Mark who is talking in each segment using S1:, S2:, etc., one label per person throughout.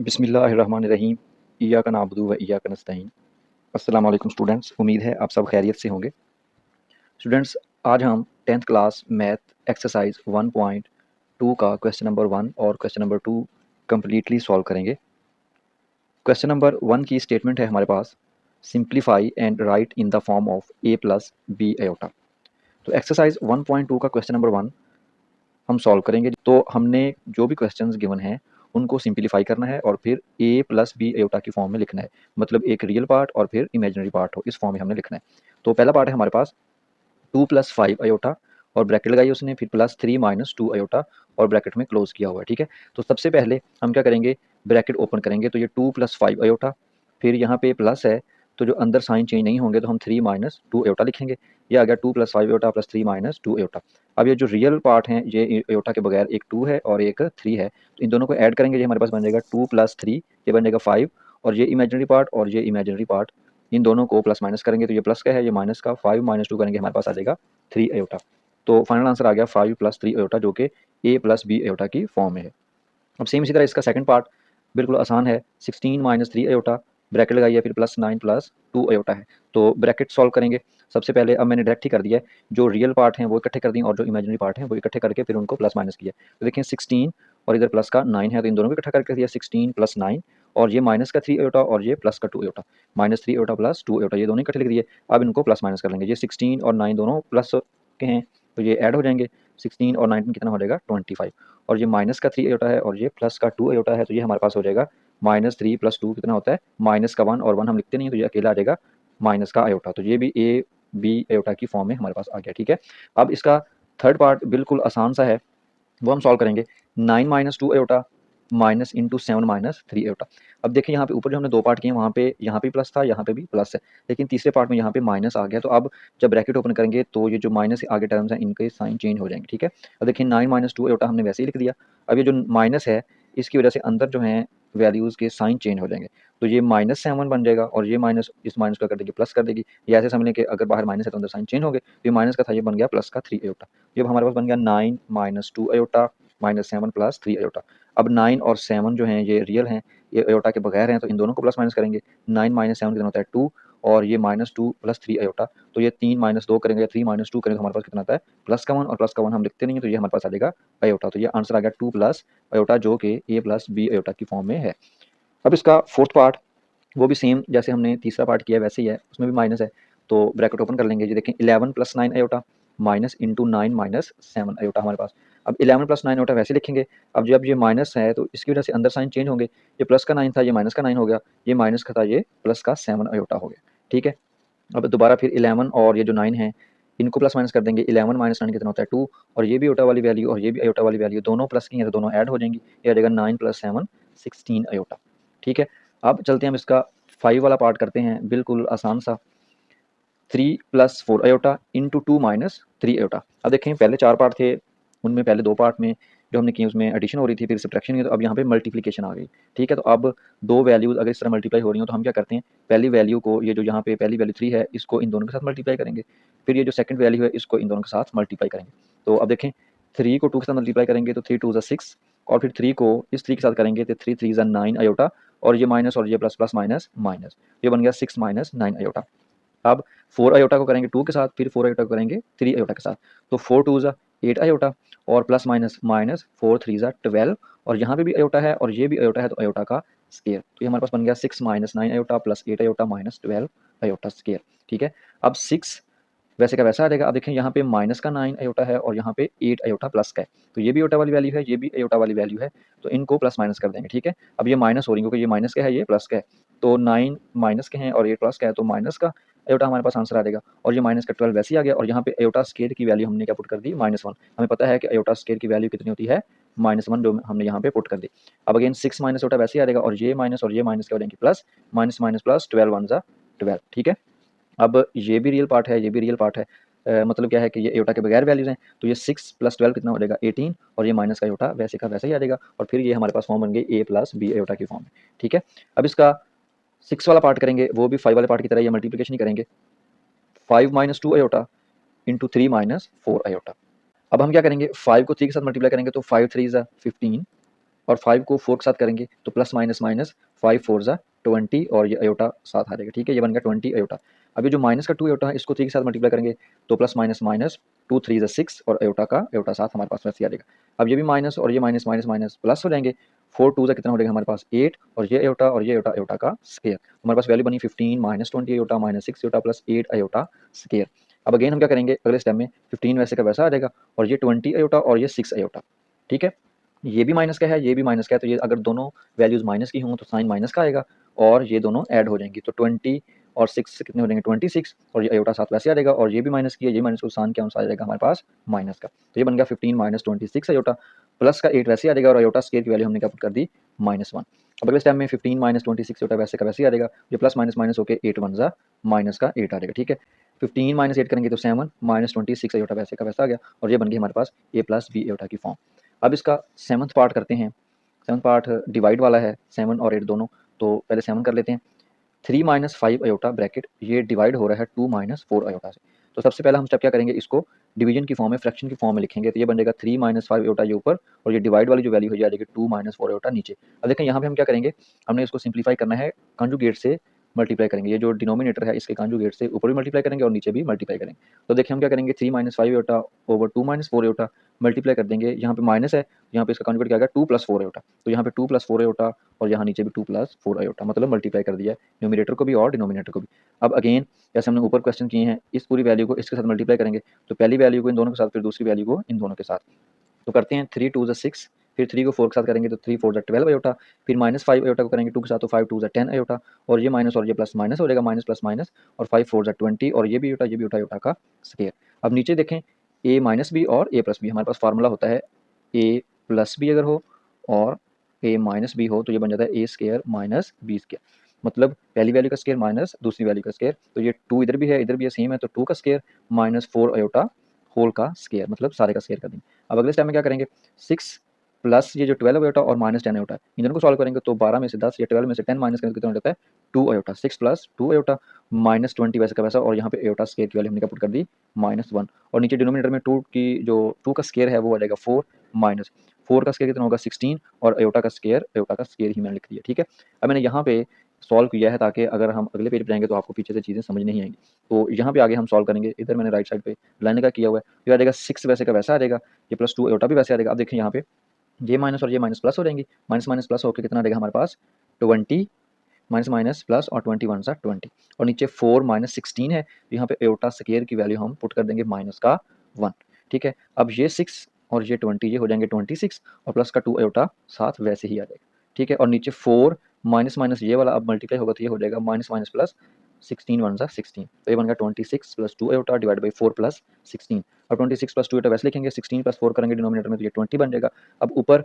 S1: बिस्मिल्लाहिर्रहमानिर्रहीम। इय्याका नअबुदु व इय्याका नस्तईन। अस्सलाम वालेकुम स्टूडेंट्स, उम्मीद है आप सब खैरियत से होंगे। स्टूडेंट्स, आज हम 10th क्लास मैथ एक्सरसाइज 1.2 का क्वेश्चन नंबर 1 और क्वेश्चन नंबर 2 कम्प्लीटली सॉल्व करेंगे। क्वेश्चन नंबर 1 की स्टेटमेंट है हमारे पास, simplify and write in the form of a plus B iota. तो एक्सरसाइज 1.2 का क्वेश्चन नंबर 1 हम सॉल्व करेंगे। तो हमने जो भी क्वेश्चंस गिवन हैं उनको सिंप्लीफाई करना है और फिर a प्लस बी आयोटा की फॉर्म में लिखना है, मतलब एक रियल पार्ट और फिर इमेजिनरी पार्ट हो, इस फॉर्म में हमने लिखना है। तो पहला पार्ट है हमारे पास 2 प्लस 5 आयोटा और ब्रैकेट लगाई उसने, फिर प्लस 3 माइनस 2 आयोटा और ब्रैकेट में क्लोज किया हुआ है। ठीक है, तो सबसे पहले हम क्या करेंगे, ब्रैकेट ओपन करेंगे। तो ये 2 प्लस 5 आयोटा, फिर यहाँ पे प्लस है तो जो अंदर साइन चेंज नहीं होंगे तो हम 3 माइनस 2 आयोटा लिखेंगे। ये आ गया 2 plus 5 iota plus 3 minus 2 iota. अब ये जो रियल पार्ट है ये आयोटा के बगैर एक 2 है और एक 3 है, तो इन दोनों को ऐड करेंगे, ये हमारे पास बन जाएगा 2 प्लस 3, ये बन जाएगा 5, और ये इमेजिनरी पार्ट और ये इमेजिनरी पार्ट, इन दोनों को प्लस माइनस करेंगे तो ये प्लस का है, ये माइनस का, 5 माइनस 2 करेंगे हमारे पास आ जाएगा 3 आयोटा। तो फाइनल आंसर आ गया 5 प्लस 3 आयोटा, जो कि a प्लस बी आयोटा की फॉर्म में है। अब सेम इसी तरह इसका सेकंड पार्ट बिल्कुल आसान है, 16 माइनस 3 आयोटा, ब्रैकेट लगाइए, फिर प्लस 9 प्लस 2 आयोटा है। तो ब्रैकेट सॉल्व करेंगे सबसे पहले। अब मैंने डायरेक्ट ही कर दिया है, जो रियल पार्ट हैं वो इकट्ठे कर दिए और जो इमेजिनरी पार्ट हैं वो इकट्ठे करके फिर उनको प्लस माइनस किया। तो देखिए 16 और इधर प्लस का 9 है, तो इन दोनों को इकट्ठा करके दिया 16 प्लस 9, और ये माइनस का 3 आयोटा और ये प्लस का 2 iota, minus 3 iota plus 2 iota, ये दोनों इकट्ठे लिख दिए। अब इनको प्लस माइनस कर लेंगे, ये 16 और 9 दोनों प्लस के हैं तो ये ऐड हो जाएंगे, 16 और 9 कितना हो जाएगा 25, और ये माइनस का 3 आयोटा है और ये प्लस का 2 आयोटा है, तो ये हमारे पास हो जाएगा माइनस 3 प्लस 2 कितना होता है माइनस का 1, और 1 हम लिखते नहीं है तो ये अकेला आ जाएगा माइनस का आयोटा। तो ये भी ए बी आयोटा की फॉर्म में हमारे पास आ गया। ठीक है, अब इसका थर्ड पार्ट बिल्कुल आसान सा है, वो हम सॉल्व करेंगे। 9 minus 2 iota minus into 7 minus 3 iota. अब देखिए यहाँ पे ऊपर जो हमने दो पार्ट किए, वहाँ पे यहाँ पे प्लस था, यहाँ पे भी प्लस है, लेकिन तीसरे पार्ट में यहाँ पे माइनस आ गया। तो अब जब ब्रैकेट ओपन करेंगे तो ये जो माइनस आगे टर्म्स हैं इनके साइन चेंज हो जाएंगे। ठीक है, अब देखिए 9 माइनस 2 आयोटा हमने वैसे ही लिख दिया। अब ये जो माइनस है इसकी वजह से अंदर जो है वैल्यूज़ के साइन चेंज हो जाएंगे, तो ये -7 बन जाएगा और ये माइनस इस माइनस को कर देगी प्लस कर देगी। ये ऐसे समझ लें कि अगर बाहर माइनस है तो अंदर साइन चेंज हो गए, तो ये माइनस का था ये बन गया प्लस का 3 आयोटा। ये हमारे पास बन गया 9 minus 2 iota minus 7 plus 3 iota. अब 9 और 7 जो हैं ये रियल हैं, ये आयोटा के बगैर हैं, तो इन दोनों को प्लस माइनस करेंगे। 9 माइनस 7 कितना होता है 2, और ये -2 प्लस 3 आयोटा, तो ये 3 माइनस 2 करेंगे, 3 माइनस 2 करेंगे तो हमारे पास कितना आता है प्लस का 1, और प्लस का 1 हम लिखते नहीं है तो ये हमारे पास आ जाएगा आयोटा। तो ये आंसर आ गया 2 प्लस आयोटा, जो कि a प्लस बी आयोटा की फॉर्म में है। अब इसका फोर्थ पार्ट वो भी सेम जैसे हमने तीसरा पार्ट किया वैसे ही है, उसमें भी माइनस है, तो ब्रैकेट ओपन कर लेंगे। जी देखें 11 plus 9 iota minus into 9 minus 7 iota हमारे पास। अब 11 प्लस 9 आयोटा वैसे लिखेंगे। अब जब ये माइनस है तो इसकी वजह से अंदर साइन चेंज होंगे, ये प्लस का 9 था ये माइनस का 9 हो गया, ये माइनस का था ये प्लस का 7 आयोटा हो गया। ठीक है, अब दोबारा फिर 11 और ये जो 9 है इनको प्लस माइनस कर देंगे। 11 माइनस 9 कितना होता है 2, और ये भी आयोटा वाली वैल्यू और ये भी आयोटा वाली वैल्यू दोनों प्लस की हैं तो दोनों ऐड हो जाएंगी, ये आ जाएगा 9 प्लस 7 16 आयोटा। ठीक है, अब चलते हैं हम इसका 5 वाला पार्ट करते हैं, बिल्कुल आसान सा। 3 plus 4 iota into 2 minus 3 iota. अब देखें पहले 4 पार्ट थे, उनमें पहले 2 पार्ट में जो हमने किए उसमें एडिशन हो रही थी, फिर सब्ट्रैक्शन हुई, तो अब यहाँ पे मल्टीप्लिकेशन आ गई। ठीक है, तो अब दो वैल्यूज अगर इस तरह मल्टीप्लाई हो रही हो तो हम क्या करते हैं, पहली वैल्यू को, ये जो यहाँ पे पहली वैल्यू 3 है इसको इन दोनों के साथ मल्टीप्लाई करेंगे, फिर ये जो सेकंड वैल्यू है इसको इन दोनों के साथ मल्टीप्लाई करेंगे। तो अब देखें 3 को 2 के साथ मल्टीप्लाई करेंगे तो 3 2 ज़ा 6, और फिर 3 को इस 3 के साथ करेंगे तो 3 3 ज़ा 9 आयोटा, और ये माइनस और ये प्लस प्लस माइनस माइनस, ये बन गया 6 माइनस 9 आयोटा। अब 4 आयोटा को करेंगे 2 के साथ, फिर 4 आयोटा को करेंगे 3 आयोटा के साथ, तो 4 2 ज़ा 8 आयोटा, और प्लस माइनस माइनस 4 3 ज़ा 12, और यहाँ पे भी आयोटा है और ये भी आयोटा है तो आयोटा का स्क्वायर, तो ये हमारे पास बन गया 6 minus 9 iota plus 8 iota minus 12 iota square. ठीक है, अब 6 वैसे का वैसा आ जाएगा। अब देखें यहाँ पे माइनस का 9 आयोटा है और यहाँ पे 8 आयोटा प्लस का है, तो ये भी आयोटा वाली वैल्यू है, ये भी आयोटा वाली वैल्यू है, तो इनको प्लस माइनस कर देंगे। ठीक है, अब ये माइनस हो रही है क्योंकि ये माइनस का है ये प्लस का है, तो 9 माइनस के हैं और 8 प्लस का है, तो माइनस का आयोटा हमारे पास आंसर आ जाएगा, और ये माइनस का 12 वैसे ही आ गया, और यहाँ पे आयोटा स्क्वायर की वैल्यू हमने क्या पुट कर दी -1। हमें पता है कि आयोटा स्क्वायर की वैल्यू कितनी होती है -1, जो हमने यहाँ पे पुट कर दी। अब अगेन 6 माइनस आयोटा वैसे ही आ जाएगा, और ये माइनस क्या हो जाएंगे प्लस, माइनस माइनस प्लस 12 1 ज़ा 12। ठीक है, अब ये भी रियल पार्ट है, ये भी रियल पार्ट है, मतलब क्या है कि ये आयोटा के बगैर वैल्यूज हैं, तो ये 6 प्लस 12 कितना हो जाएगा 18, और ये माइनस का आयोटा वैसे का वैसे ही आ जाएगा, और फिर ये हमारे पास फॉर्म बन गई a प्लस बी आयोटा की फॉर्म में। ठीक है, अब इसका 6 वाला पार्ट करेंगे, वो भी 5 वाले पार्ट की तरह ये मल्टीप्लिकेशन ही करेंगे। 5 minus 2 iota into 3 minus 4 iota. अब हम क्या करेंगे, 5 को 3 के साथ मल्टीप्लाई करेंगे तो 5 3 ज़ा 15, और 5 को 4 के साथ करेंगे तो प्लस माइनस माइनस 5 4 ज़ा 20 और ये अयोटा साथ आ जाएगा, ठीक है, ये बन गया 20 अयोटा। अब ये जो माइनस का 2 अयोटा है इसको 3 के साथ मल्टीप्लाई करेंगे तो प्लस माइनस माइनस 2 3 ज़ा 6 और अयोटा का अयोटा साथ हमारे पास वैसे आ जाएगा। अब ये भी माइनस और ये माइनस माइनस माइनस प्लस हो जाएंगे, 4 2 ज़ा कितना हो जाएगा हमारे पास 8 और ये अयोटा और ये अयोटा अयोटा का स्क्वायर, हमारे पास वैल्यू बनी 15 minus 20 iota minus 6 iota plus 8 iota square. अब अगेन हम क्या करेंगे अगले स्टेप में 15 वैसे का वैसा आ जाएगा और ये 20 अयोटा और ये 6 अयोटा, ठीक है, ये भी माइनस का है ये भी माइनस का है, तो ये अगर दोनों वैल्यूज माइनस की हों तो साइन माइनस का आएगा और ये दोनों ऐड हो जाएंगी तो 20 और 6 कितने हो जाएंगे 26 और ये अयोटा साथ वैसे आ जाएगा और ये भी माइनस की है ये माइनस को साइन के अनुसार आ जाएगा हमारे पास माइनस का, तो ये बन गया 15 माइनस 26 अयोटा प्लस का 8 वैसे आ जाएगा और अयोटा स्क्वायर की वैल्यू हमने क्या पुट कर दी -1। अब अगले स्टेप में 15 माइनस 26 अयोटा वैसे का वैसे आ जाएगा, ये प्लस माइनस माइनस होकर 8 1 ज़ा माइनस का 8 आ जाएगा, ठीक है, 15 माइनस 8 करेंगे तो 7 माइनस 26 अयोटा वैसे का वैसा आ गया और ये बन गया हमारे पास a प्लस बी अयोटा की फॉर्म। अब इसका 7th पार्ट करते हैं, 7th पार्ट डिवाइड वाला है 7 और 8 दोनों, तो पहले 7 कर लेते हैं। 3 माइनस 5 अयोटा ब्रैकेट ये डिवाइड हो रहा है 2 माइनस 4 अयोटा से, तो सबसे पहले हम स्टेप क्या करेंगे इसको डिवीजन की फॉर्म में फ्रैक्शन की फॉर्म में लिखेंगे, तो ये बनेगा 3 माइनस 5 अयोटा ये ऊपर और ये डिवाइड वाली जो वैल्यू हो जाएगी 2 माइनस 4 अयोटा नीचे। अब देखें यहाँ पे हम क्या करेंगे, हमने इसको सिंप्लीफाई करना है कंजुगेट से मल्टीप्लाई करेंगे, ये जो डिनोमिनेटर है इसके कंजुगेट से ऊपर भी मल्टीप्लाई करेंगे और नीचे भी मल्टीप्लाई करेंगे। तो देखिए हम क्या करेंगे 3 minus 5 iota over 2 minus 4 iota multiply कर देंगे, यहाँ पे माइनस है यहाँ पे इसका कंजुगेट क्या आएगा 2 प्लस 4 अयोटा, तो यहाँ पे 2 प्लस 4 अयोटा और यहाँ नीचे भी 2 प्लस 4 अयोटा, मतलब मल्टीप्लाई कर दिया है न्यूमरेटर को भी और डिनोमिनेटर को भी। अब अगेन जैसे हमने ऊपर क्वेश्चन किए हैं इस पूरी वैल्यू को इसके साथ मल्टीप्लाई करेंगे, तो पहली वैल्यू को इन दोनों के साथ फिर दूसरी वैल्यू को इन दोनों के साथ, तो करते हैं 3 2 6 फिर 3 को 4 के साथ करेंगे तो 3 4 12 अयोटा, फिर माइनस 5 अयोटा को करेंगे 2 के साथ तो 5 2 10 अयोटा और ये माइनस और ये प्लस माइनस हो जाएगा माइनस प्लस माइनस और 5 4 20 और ये भी अयोटा अयोटा का स्क्वायर। अब नीचे देखें a माइनस बी और a प्लस बी, हमारे पास फार्मूला होता है a प्लस बी अगर हो और a माइनस बी हो तो ये बन जाता है a square minus B square, मतलब पहली वैल्यू का स्क्वायर माइनस दूसरी वैल्यू का स्क्वायर, तो ये 2 इधर भी है सेम है तो 2 का स्क्वायर माइनस 4 अयोटा होल का स्क्वायर, मतलब सारे का स्क्वायर कर देंगे। अब अगले स्टेप में क्या करेंगे 6 प्लस ये जो 12 अयोटा और माइनस 10 अयोटा इन दोनों को सॉल्व करेंगे तो 12 में से 10 या 12 में से 10 माइनस करेंगे तो कितना हो जाता है 2 अयोटा, 6 प्लस 2 अयोटा माइनस 20 वैसे का वैसा और यहाँ पे अयोटा स्क्वायर की वैल्यू हमने क्या पुट कर दी -1 और नीचे डिनोमिनेटर में 2 की जो 2 का स्क्वायर है वो आ जाएगा 4 माइनस 4 का स्क्वायर कितना होगा 16 और अयोटा का स्क्वायर ही मैंने लिख दिया, ठीक है। अब मैंने यहाँ पे सॉल्व किया है ताकि अगर हम अगले पेज पे जाएंगे तो आपको पीछे से चीज़ें समझ नहीं आएंगी, तो यहाँ पे आगे हम सॉल्व करेंगे, इधर मैंने राइट साइड पे लाइन का किया हुआ है, ये आ जाएगा 6 वैसे का वैसा आ जाएगा, ये प्लस 2 अयोटा भी वैसे आ जाएगा। अब देखिए यहाँ पे ये माइनस और ये माइनस प्लस हो जाएंगी, माइनस माइनस प्लस होकर कितना आ जाएगा हमारे पास 20 माइनस माइनस प्लस और 21 सा 20 और नीचे 4 माइनस 16 है, तो यहाँ पे अयोटा स्क्वायर की वैल्यू हम पुट कर देंगे -1, ठीक है। अब ये 6 और ये 20 ये हो जाएंगे 26 और प्लस का 2 अयोटा साथ वैसे ही आ जाएगा, ठीक है, और नीचे 4 माइनस माइनस ये वाला अब मल्टीप्लाई होगा तो ये हो जाएगा माइनस माइनस प्लस 16 1 सा 16, तो ये बन गया 26 plus 2 iota divide by 4 plus 16 और 26 प्लस 2 अयोटा वैसे लिखेंगे 16 प्लस 4 करेंगे डिनोमिनेटर में तो ये 20 बन जाएगा। अब ऊपर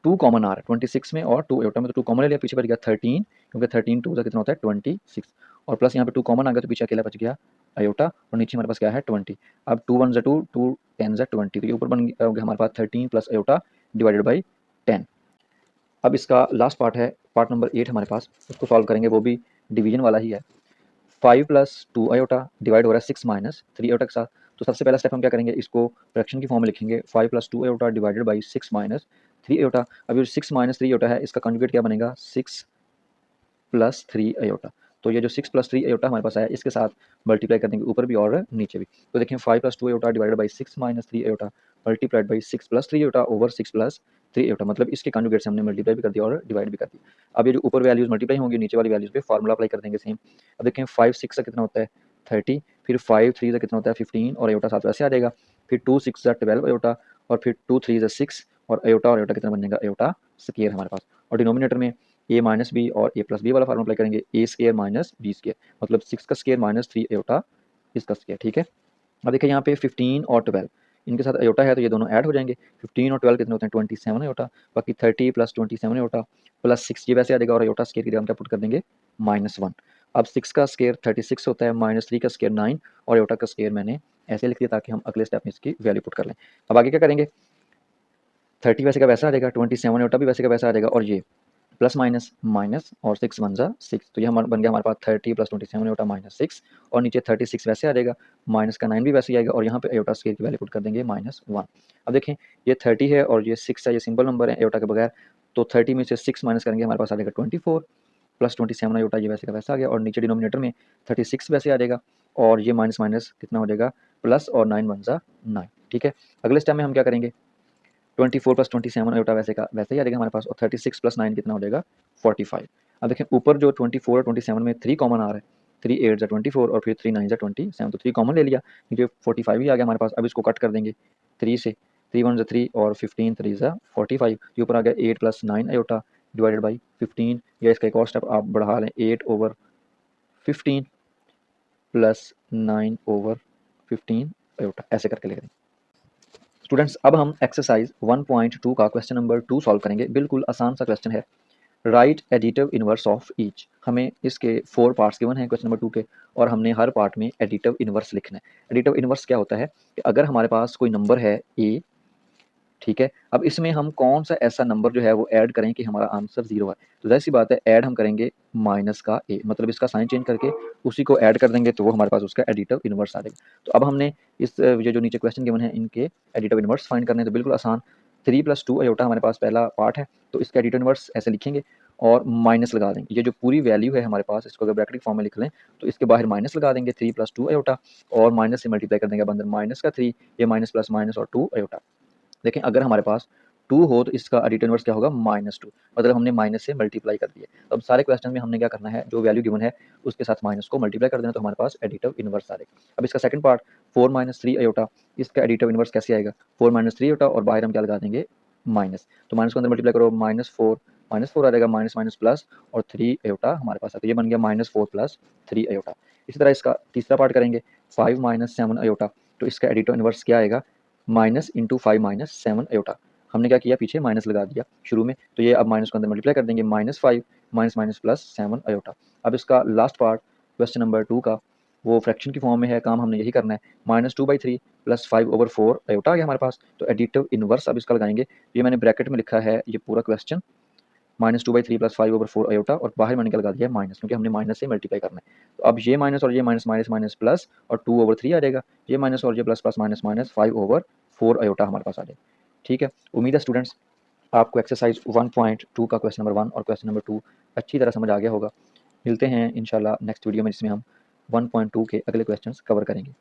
S1: 2 कॉमन आ रहा है 26 में और 2 अयोटा में, तो 2 कॉमन ले लिया पीछे बच गया 13 क्योंकि 13 2 का कितना होता है 26 और प्लस यहाँ पे 2 कॉमन आ गया तो पीछे अकेला बच गया अयोटा और नीचे हमारे पास क्या है 20। अब 2 1 2 2 10 20, तो ये ऊपर बन गया हमारे पास 13 प्लस अयोटा डिवाइडेड बाई 10। अब इसका लास्ट पार्ट है पार्ट नंबर 8 हमारे पास, उसको सॉल्व करेंगे, वो भी डिवीजन वाला ही है। 5 प्लस 2 अयोटा डिवाइड हो रहा है 6 माइनस 3 अयोटा के साथ, तो सबसे पहला स्टेप हम क्या करेंगे इसको फ्रैक्शन की फॉर्म में लिखेंगे 5 plus 2 iota divided by 6 minus 3 iota. अब ये 6 माइनस 3 अयोटा है इसका कंजुगेट क्या बनेगा 6 प्लस 3 अयोटा, तो ये जो 6 प्लस 3 अयोटा हमारे पास है इसके साथ मल्टीप्लाई कर देंगे ऊपर भी और नीचे भी, तो देखिए 5 plus 2 iota divided by 6 minus 3 iota multiplied by 6 plus 3 iota over 6 plus 3 iota, मतलब इसके कंजुगेट से हमने मल्टीप्लाई भी कर दिया और डिवाइड भी कर दिया। अब ये जो ऊपर वैल्यूज मल्टीप्लाई होंगी नीचे वाली वैल्यूज पे फार्मूला अप्लाई कर देंगे सेम। अब देखें 5 6 का कितना होता है 30, फिर 5 3 का कितना होता है 15 और अयोटा साथ वैसे आ जाएगा, फिर 2 6 12 अयोटा और फिर 2 3 6 और अयोटा कितना बन जाएगा अयोटा स्क्वायर हमारे पास, और डिनोमिनेटर में a माइनस बी और a प्लस बी वाला फार्मूला अप्लाई करेंगे a square minus B square, मतलब 6 का स्क्वायर माइनस 3 अयोटा इसका स्क्वायर, ठीक है। अब देखिए यहाँ पे 15 और 12 इनके साथ अयोटा है तो ये दोनों ऐड हो जाएंगे, 15 और 12 कितने होते हैं 27 अयोटा, बाकी 30 प्लस 27 अयोटा प्लस 6 ये वैसे आ जाएगा और अयोटा स्क्वायर की जगह हम क्या पुट कर देंगे -1। अब 6 का स्क्वायर 36 होता है, -3 का स्क्वायर 9 और अयोटा का स्क्वायर मैंने ऐसे लिख दिया ताकि हम अगले स्टेप में इसकी वैल्यू पुट कर लें। अब आगे क्या करेंगे 30 वैसे का वैसा आ जाएगा, 27 अयोटा भी वैसे का वैसा आ जाएगा और ये प्लस माइनस माइनस और 6 1 जा 6, तो ये हमारा बन गया हमारे पास 30 प्लस 27 अयोटा -6 और नीचे 36 वैसे आ जाएगा, माइनस का 9 भी वैसे ही आएगा और यहाँ पे अयोटा स्क्वायर की वैल्यू पुट कर देंगे -1। अब देखें ये 30 है और ये 6 है, ये सिंपल नंबर है अयोटा के बगैर, तो 30 में से 6 माइनस करेंगे हमारे पास आ जाएगा 24 प्लस 27 आयोटा, ये वैसे का वैसा आ गया, और नीचे डिनोमिनेटर में 36 वैसे आ जाएगा, और ये माइनस माइनस कितना हो जाएगा प्लस, और 9 वन ज़ा 9। ठीक है, अगले स्टेप में हम क्या करेंगे 24 प्लस 27 आयोटा वैसे का वैसे ही आ जाएगा हमारे पास, और 36 प्लस 9 कितना हो जाएगा 45। अब देखें ऊपर जो 24 और 27 में 3 कॉमन आ रहा है, 3 8 ज़ा 24 और फिर 3 9 ज़ा 27, तो 3 कॉमन ले लिया, ये 45 ही आ गया हमारे पास। अब इसको कट कर देंगे 3 से, 3 1 ज़ा 3 और 15 3 ज़ा 45, ये ऊपर आ गया 8 प्लस 9 आयोटा डिवाइडेड बाई 15, या इसका एक और स्टेप आप बढ़ा लें 8/15 प्लस 9/15 आयोटा, ऐसे करके ले लें। स्टूडेंट्स अब हम एक्सरसाइज 1.2 का क्वेश्चन नंबर 2 सॉल्व करेंगे। बिल्कुल आसान सा क्वेश्चन है। Right additive inverse of each. हमें इसके 4 पार्ट्स गिवन हैं क्वेश्चन नंबर 2 के, और हमने हर पार्ट में एडिटिव इनवर्स लिखना है। एडिटिव इनवर्स क्या होता है कि अगर हमारे पास कोई नंबर है ए, ठीक है, अब इसमें हम कौन सा ऐसा नंबर जो है वो ऐड करें कि हमारा आंसर 0 है, तो ज़ाहिर सी बात है ऐड हम करेंगे माइनस का ए, मतलब इसका साइन चेंज करके उसी को ऐड कर देंगे, तो वो हमारे पास उसका एडिटिव इनवर्स आ जाएगा। तो अब हमने इस ये जो नीचे क्वेश्चन गिवन है इनके एडिटिव इनवर्स फाइंड करने हैं, तो बिल्कुल आसान। 3 + 2 आयोटा हमारे पास पहला पार्ट है, तो इसका एडिटिव इनवर्स ऐसे लिखेंगे और माइनस लगा देंगे। ये जो पूरी वैल्यू है हमारे पास, इसको अगर ब्रैकेट फॉर्म में लिख लें तो इसके बाहर माइनस लगा देंगे 3 + 2 आयोटा, और माइनस से मल्टीप्लाई कर देंगे अब अंदर माइनस का 3, ये माइनस प्लस माइनस और 2 आयोटा। देखें अगर हमारे पास 2 हो तो इसका एडिटिव इनवर्स क्या होगा -2, मतलब हमने माइनस से मल्टीप्लाई कर दिया। अब सारे क्वेश्चन में हमने क्या करना है, जो वैल्यू गिवन है उसके साथ माइनस को मल्टीप्लाई कर देना, तो हमारे पास एडिटिव इनवर्स आ जाएगा। अब इसका सेकंड पार्ट 4 - 3 आयोटा, इसका एडिटिव इनवर्स कैसे आएगा, 4 - 3 आयोटा और बाहर हम क्या लगा देंगे माइनस, तो माइनस को अंदर मल्टीप्लाई करो -4 आ जाएगा, माइनस माइनस प्लस और 3 आयोटा हमारे पास है, तो ये बन गया -4 + 3 आयोटा। इसी तरह इसका तीसरा पार्ट करेंगे 5 - 7 आयोटा, तो इसका एडिटिव इनवर्स क्या आएगा, माइनस इंटू 5 - 7 आयोटा। हमने क्या किया पीछे माइनस लगा दिया शुरू में, तो ये अब माइनस को अंदर मल्टीप्लाई कर देंगे -5 माइनस माइनस प्लस 7 आयोटा। अब इसका लास्ट पार्ट क्वेश्चन नंबर 2 का वो फ्रैक्शन की फॉर्म में है, काम हमने यही करना है, -2/3 प्लस 5/4 आयोटा आ गया हमारे पास। तो एडिटिव इनवर्स अब इसका लगाएंगे, ये मैंने ब्रैकेट में लिखा है ये पूरा क्वेश्चन, -2/3 प्लस 5/4 आयोटा, और बाहर मैंने क्या लगा दिया माइनस, क्योंकि हमने माइनस से मल्टीप्लाई करना है। तो अब ये माइनस और ये माइनस माइनस माइनस प्लस और 2/3 आ जाएगा, ये माइनस और ये plus plus minus minus 5/4 iota हमारे पास आ जाएगा। ठीक है, उम्मीद है स्टूडेंट्स आपको एक्सरसाइज 1.2 का क्वेश्चन नंबर 1 और क्वेश्चन नंबर 2 अच्छी तरह समझ आ गया होगा। मिलते हैं इंशाल्लाह नेक्स्ट वीडियो में, जिसमें हम 1.2 के अगले क्वेश्चंस कवर करेंगे।